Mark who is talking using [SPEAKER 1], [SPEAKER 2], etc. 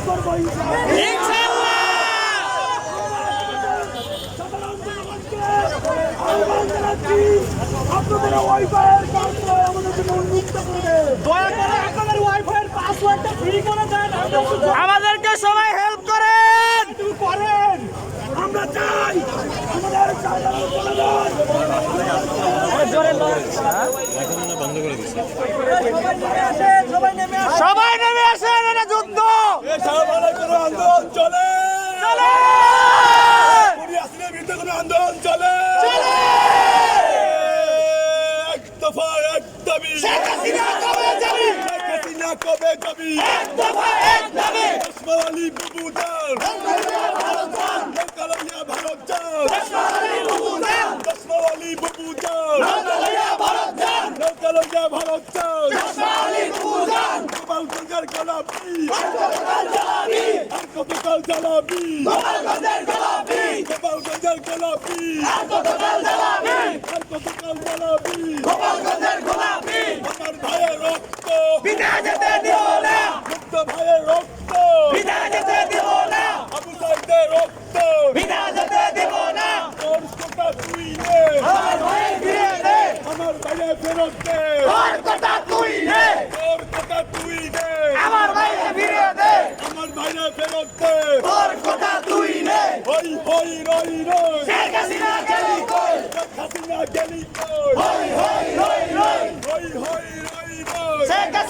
[SPEAKER 1] করবো
[SPEAKER 2] ইনশাআল্লাহ।
[SPEAKER 1] সাধারণ জনগণকে আহ্বান জানাচ্ছি, আপনাদের ওয়াইফাইয়ের পাসওয়ার্ড আমাদের জন্য উন্মুক্ত করে
[SPEAKER 2] দয়া করে আপনাদের ওয়াইফাইয়ের পাসওয়ার্ডটা ফ্রি করে দেন, আমাদেরকে সবাই হেল্প করেন করেন।
[SPEAKER 1] আমরা চাই আমাদের সাধারণ জনগণ
[SPEAKER 2] সবাই নেমে আসেন, এটা যুদ্ধ
[SPEAKER 1] আন্দোলন চলে
[SPEAKER 2] চলে
[SPEAKER 1] আসলে বিরুদ্ধে কোনো আন্দোলন চলে
[SPEAKER 2] চলে।
[SPEAKER 1] এক দফা এক দাবি
[SPEAKER 2] শেখ হাসিনা কবে যাবি?
[SPEAKER 1] শেখ হাসিনা কবে যাবি
[SPEAKER 2] এক দফা এক দাবি।
[SPEAKER 1] ওসমান আলী বুবু যান কালাইয়া ভারত যান ওসমান আলী বুবু যান কালাইয়া ভারত যান গোপালগঞ্জের গোলাপি আর কতকাল জ্বালাবি গোপালগঞ্জের গোলাপি আর কতকাল জ্বালাবি আমার ভাইয়ের রক্ত
[SPEAKER 2] বিদায় যেতে দিব না,
[SPEAKER 1] মুক্ত ভাইয়ের রক্ত
[SPEAKER 2] বিদায় যেতে দিব না,
[SPEAKER 1] আবু সাইদের রক্ত
[SPEAKER 2] বিদায় যেতে দিব না।
[SPEAKER 1] তোর কথা তুই নে
[SPEAKER 2] আমার ভাই ফিরে দে,
[SPEAKER 1] আমার ভাইয়ে ফেরত দে
[SPEAKER 2] তোর কথা তুই নে,
[SPEAKER 1] তোর কথা তুই নে
[SPEAKER 2] আমার ভাই ফিরে দে,
[SPEAKER 1] আমার ভাইয়ে ফেরত দে
[SPEAKER 2] তোর কথা তুই নে।
[SPEAKER 1] হই হই রই রই
[SPEAKER 2] শেখ হাসিনা গেলি কই,
[SPEAKER 1] শেখ হাসিনা গেলি কই
[SPEAKER 2] হই হই রই রই।
[SPEAKER 1] হই হই রই রই
[SPEAKER 2] শেখ হাসিনা